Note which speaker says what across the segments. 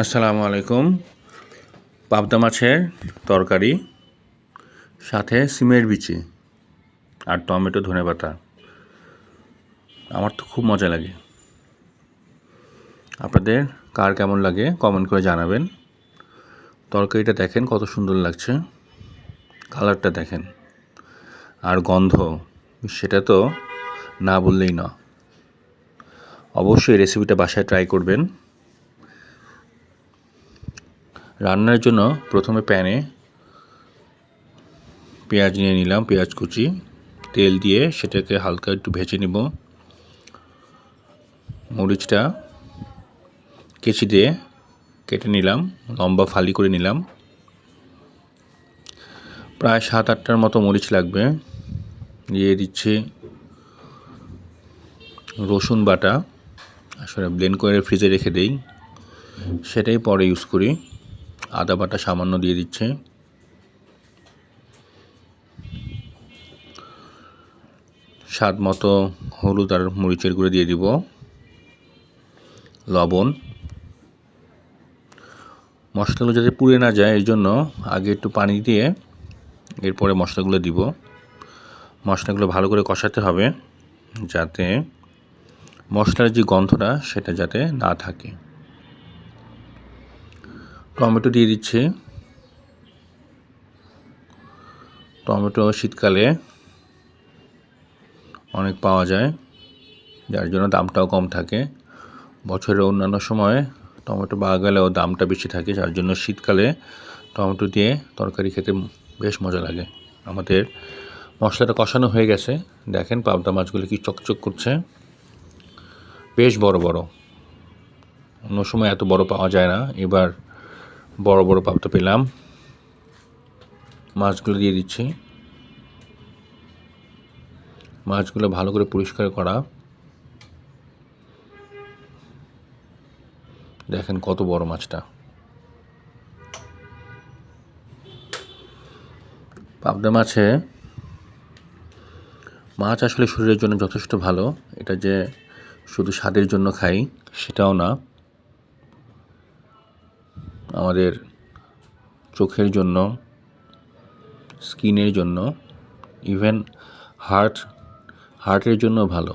Speaker 1: আসসালামু আলাইকুম। পাবদা মাছের তরকারি, সাথে সিমের বিচি আর টমেটো ধনেপাতা। আমার তো খুব মজা লাগে। আপনাদের কার কেমন লাগে কমেন্ট করে জানাবেন। তরকারিটা দেখেন কত সুন্দর লাগছে, কালারটা দেখেন, আর গন্ধ সেটা তো না বললেই না। অবশ্যই রেসিপিটা বাসায় ট্রাই করবেন। রান্নার জন্য প্রথমে প্যানে পেঁয়াজ নিয়ে নিলাম, পেঁয়াজ কুচি, তেল দিয়ে সেটাকে হালকা একটু ভেজে নিব। মরিচটা কেচি দিয়ে কেটে নিলাম, লম্বা ফালি করে নিলাম। প্রায় 7-8টার মতো মরিচ লাগবে। দিয়ে দিচ্ছি রসুন বাটা, আসলে ব্লেন্ড করে ফ্রিজে রেখে দেই, সেটাই পরে ইউজ করি। আদা বাটা সামান্য দিয়ে দিচ্ছে। স্বাদ মতো হলুদ আর মরিচের গুঁড়ো দিয়ে দিব, লবণ। মশলাগুলো যাতে পুড়ে না যায় এর জন্য আগে একটু পানি দিয়ে এরপরে মশলাগুলো দিব। মশলাগুলো ভালো করে কষাতে হবে যাতে মশলার যে গন্ধটা সেটা যাতে না থাকে। টমেটো দিয়ে দিচ্ছি। টমেটো শীতকালে অনেক পাওয়া যায়, যার জন্য দামটাও কম থাকে। বছরের অন্যান্য সময় টমেটো পাওয়া গেলেও দামটা বেশি থাকে, যার জন্য শীতকালে টমেটো দিয়ে তরকারি খেতে বেশ মজা লাগে। আমাদের মশলাটা কষানো হয়ে গেছে, দেখেন পাবদা মাছগুলো কি চকচক করছে, বেশ বড় বড়। অন্য সময় এত বড় পাওয়া যায় না, এবার বড় বড় পাবদা পেলাম। মাছগুলো দিয়ে দিচ্ছি। মাছগুলো ভালো করে পরিষ্কার করা, দেখেন কত বড় মাছটা। পাবদা মাছ আসলে শরীরের জন্য যথেষ্ট ভালো। এটা যে শুধু স্বাদের জন্য খাই সেটাও না, আমাদের চোখের জন্য, স্কিনের জন্য, ইভেন হার্টের জন্য ভালো।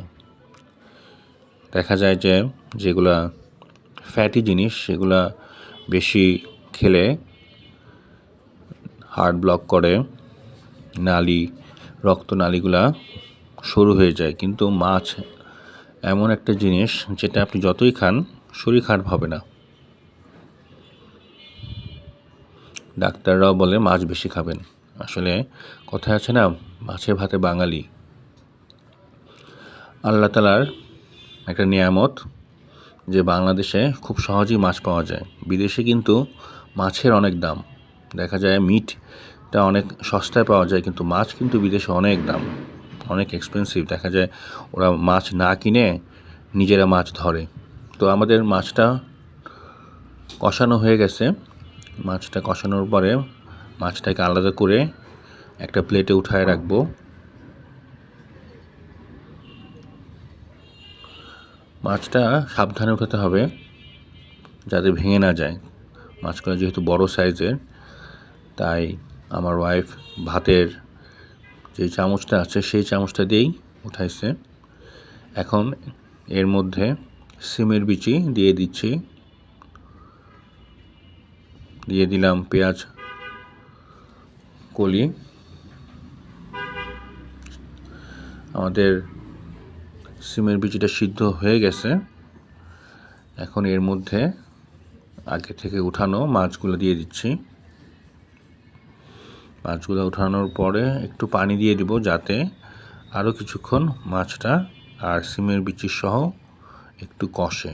Speaker 1: দেখা যায় যে যেগুলা ফ্যাটি জিনিস সেগুলা বেশি খেলে হার্ট ব্লক করে, রক্তনালীগুলা সরু হয়ে যায়। কিন্তু মাছ এমন একটা জিনিস যেটা আপনি যতই খান শরীর খারাপ হবে না। ডাক্তাররাও বলে মাছ বেশি খাবেন। আসলে কথায় আছে না, মাছে ভাতে বাঙালি। আল্লাহ তাআলার একটা নিয়ামত যে বাংলাদেশে খুব সহজেই মাছ পাওয়া যায়। বিদেশে কিন্তু মাছের অনেক দাম। দেখা যায় মিটটা অনেক সস্তায় পাওয়া যায়, কিন্তু মাছ কিন্তু বিদেশে অনেক দাম, অনেক এক্সপেন্সিভ। দেখা যায় ওরা মাছ না কিনে নিজেরা মাছ ধরে। তো আমাদের মাছটা কষানো হয়ে গেছে। মাছটা কষানোর পরে মাছটাকে আলাদা করে একটা প্লেটে উঠায় রাখবো। মাছটা সাবধানে উঠাতে হবে যাতে ভেঙে না যায়। মাছগুলো যেহেতু বড় সাইজের, তাই আমার ওয়াইফ ভাতের যে চামচটা আছে সেই চামচটা দিয়েই উঠাইছে। এখন এর মধ্যে সিমের বিচি দিয়ে দিচ্ছি, দিয়ে দিলাম পেঁয়াজ কলি। আমাদের সিমের বিচিটা সিদ্ধ হয়ে গেছে। এখন এর মধ্যে আগে থেকে উঠানো মাছগুলো দিয়ে দিচ্ছি। মাছগুলো উঠানোর পরে একটু পানি দিয়ে দিব যাতে আরও কিছুক্ষণ মাছটা আর সিমের বিচি সহ একটু কষে।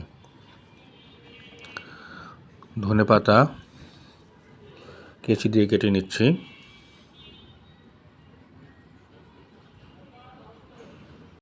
Speaker 1: ধনেপাতা কেচি দিয়ে কেটে নিচ্ছি।